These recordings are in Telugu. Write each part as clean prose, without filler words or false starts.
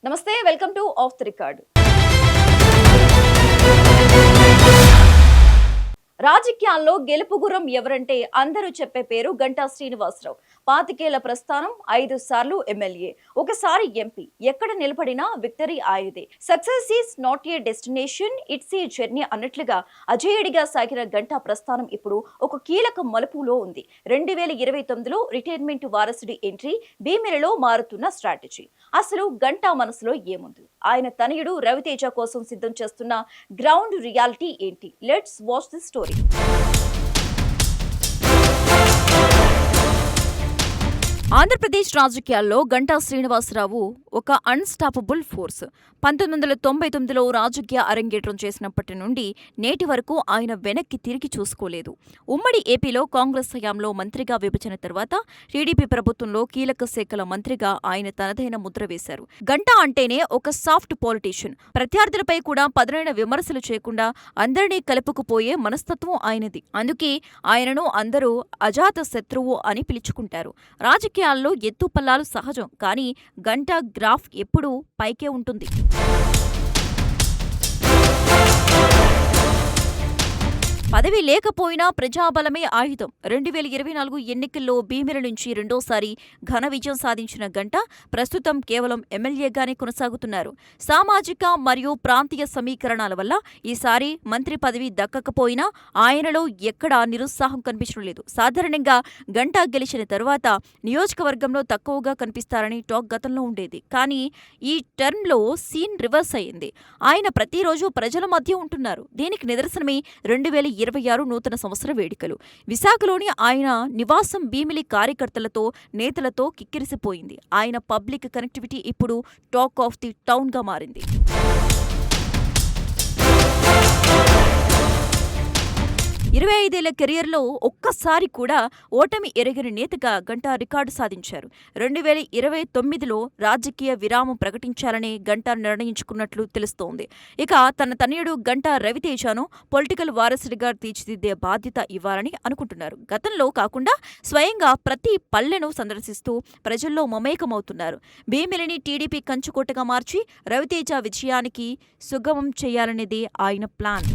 నమస్తే, welcome to of the record. రాజకీయాల్లో గెలుపు గుర్రం ఎవరంటే అందరూ చెప్పే పేరు గంటా శ్రీనివాసరావు. 25 ఏళ్ల ప్రస్థానం, 5 సార్లు ఎమ్మెల్యే, ఒకసారి ఎంపీ. ఎక్కడ నిలబడినా విక్టరీ ఆయనదే. Success is not a destination, it's a journey అన్నట్లుగా అజేయుడిగా సాగిన గంటా ప్రస్థానం ఇప్పుడు ఒక కీలక మలుపులో ఉంది. 2029లో రిటైర్మెంట్ వారసుడి ఎంట్రీ, భీమిలిలో మారుతున్న స్ట్రాటజీ. అసలు గంటా మనసులో ఏముంది? ఆయన తనయుడు రవితేజ కోసం సిద్ధం చేస్తున్న గ్రౌండ్ రియాలిటీ ఏంటి? Let's watch the story. Andhra Pradesh రాజకీయాల్లో గంటా శ్రీనివాసరావు ఒక అన్స్టాపబుల్ ఫోర్స్. 1999లో రాజకీయ అరంగేట్రం చేసినప్పటి నుండి నేటి వరకు ఆయన వెనక్కి తిరిగి చూసుకోలేదు. ఉమ్మడి ఏపీలో కాంగ్రెస్ హయాంలో మంత్రిగా విభజన తర్వాత టీడీపీ ప్రభుత్వంలో కీలక శాఖల మంత్రిగా ఆయన తనదైన ముద్ర వేశారు. గంటా అంటేనే ఒక సాఫ్ట్ పొలిటీషియన్. ప్రత్యర్థులపై కూడా పదునైన విమర్శలు చేయకుండా అందరినీ కలుపుకుపోయే మనస్తత్వం ఆయనది. అందుకే ఆయనను అందరూ అజాత శత్రువు అని పిలుచుకుంటారు. రాజకీయాల్లో ఎత్తుపల్లాలు సహజం, కానీ గంటా గ్రాఫ్ ఎప్పుడూ పైకే ఉంటుంది. పదవి లేకపోయినా ప్రజాబలమే ఆయుధం. 2024 ఎన్నికల్లో భీమిలి నుంచి రెండోసారి ఘన విజయం సాధించిన గంటా ప్రస్తుతం కేవలం ఎమ్మెల్యేగానే కొనసాగుతున్నారు. సామాజిక మరియు ప్రాంతీయ సమీకరణాల వల్ల ఈసారి మంత్రి పదవి దక్కకపోయినా ఆయనలో ఎక్కడా నిరుత్సాహం కనిపించడం లేదు. సాధారణంగా గంటా గెలిచిన తరువాత నియోజకవర్గంలో తక్కువగా కనిపిస్తారని టాక్ గతంలో ఉండేది. కానీ ఈ టర్మ్లో సీన్ రివర్స్ అయింది. ఆయన ప్రతిరోజు ప్రజల మధ్య ఉంటున్నారు. దీనికి నిదర్శనమే 2026 నూతన సంవత్సర వేడుకలు. విశాఖలోని ఆయన నివాసం భీమిలి కార్యకర్తలతో, నేతలతో కిక్కిరిసిపోయింది. ఆయన పబ్లిక్ కనెక్టివిటీ ఇప్పుడు టాక్ ఆఫ్ ది టౌన్ గా మారింది. 25 ఏళ్ల కెరియర్లో ఒక్కసారి కూడా ఓటమి ఎరగని నేతగా గంటా రికార్డు సాధించారు. 2029లో రాజకీయ విరామం ప్రకటించాలని గంటా నిర్ణయించుకున్నట్లు తెలుస్తోంది. ఇక తన తనయుడు గంటా రవితేజను పొలిటికల్ వారసుడిగా తీర్చిదిద్దే బాధ్యత ఇవ్వాలని అనుకుంటున్నారు. గతంలో కాకుండా స్వయంగా ప్రతి పల్లెను సందర్శిస్తూ ప్రజల్లో మమేకమవుతున్నారు. భీమిలిని టీడీపీ కంచుకోటగా మార్చి రవితేజ విజయానికి సుగమం చేయాలనేది ఆయన ప్లాన్.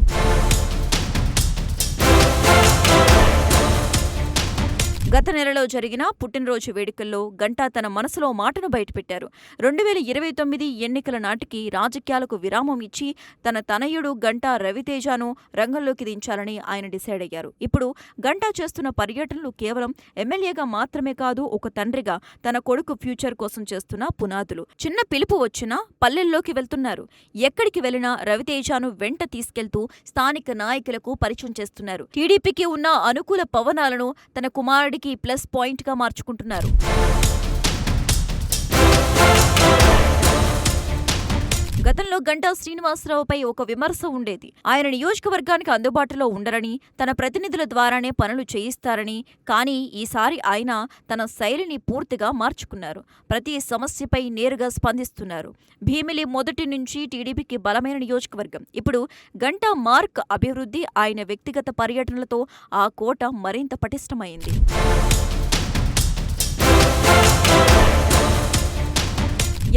గత నెలలో జరిగిన పుట్టినరోజు వేడుకల్లో గంటా తన మనసులో మాటను బయటపెట్టారు. 2029 ఎన్నికల నాటికి రాజకీయాలకు విరామం ఇచ్చి తన తనయుడు గంటా రవితేజను రంగంలోకి దించాలని ఆయన డిసైడ్ అయ్యారు. ఇప్పుడు గంటా చేస్తున్న పర్యటనలు కేవలం ఎమ్మెల్యేగా మాత్రమే కాదు, ఒక తండ్రిగా తన కొడుకు ఫ్యూచర్ కోసం చేస్తున్న పునాదులు. చిన్న పిలుపు వచ్చినా పల్లెల్లోకి వెళ్తున్నారు. ఎక్కడికి వెళ్లినా రవితేజను వెంట తీసుకెళ్తూ స్థానిక నాయకులకు పరిచయం చేస్తున్నారు. టీడీపీకి ఉన్న అనుకూల పవనాలను తన కుమారుడి ప్లస్ పాయింట్ గా మార్చుకుంటున్నారు. గతంలో గంటా శ్రీనివాసరావుపై ఒక విమర్శ ఉండేది. ఆయన నియోజకవర్గానికి అందుబాటులో ఉండరని, తన ప్రతినిధుల ద్వారానే పనులు చేయిస్తారని. కానీ ఈసారి ఆయన తన శైలిని పూర్తిగా మార్చుకున్నారు. ప్రతి సమస్యపై నేరుగా స్పందిస్తున్నారు. భీమిలి మొదటి నుంచి టీడీపీకి బలమైన నియోజకవర్గం. ఇప్పుడు గంటా మార్క్ అభివృద్ధి, ఆయన వ్యక్తిగత పర్యటనలతో ఆ కోట మరింత పటిష్టమైంది.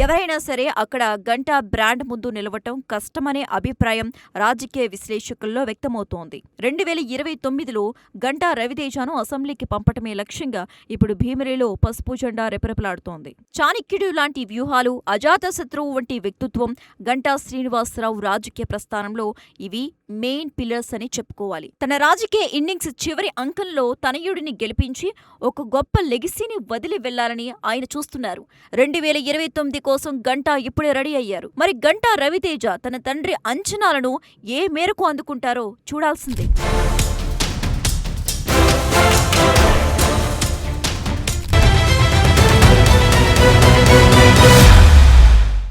ఎవరైనా సరే అక్కడ గంటా బ్రాండ్ ముందు నిలవటం కష్టమనే అభిప్రాయం రాజకీయ విశ్లేషకుల్లో వ్యక్తమవుతోంది. 2029లో గంటా రవితేజను అసెంబ్లీకి పంపటమే లక్ష్యంగా ఇప్పుడు భీమిలిలో పసుపు జెండా రెపరెపలాడుతోంది. చాణక్యుడు లాంటి వ్యూహాలు, అజాతశత్రువు వంటి వ్యక్తిత్వం గంటా శ్రీనివాసరావు రాజకీయ ప్రస్థానంలో ఇవి మెయిన్ పిల్లర్స్ అని చెప్పుకోవాలి. తన రాజకీయ ఇన్నింగ్స్ చివరి అంకంలో తనయుడిని గెలిపించి ఒక గొప్ప లెగసీని వదిలి వెళ్లాలని ఆయన చూస్తున్నారు. 2029 కోసం గంటా ఇప్పుడే రెడీ అయ్యారు. మరి గంటా రవితేజ తన తండ్రి అంచనాలను ఏ మేరకు అందుకుంటారో చూడాల్సిందే.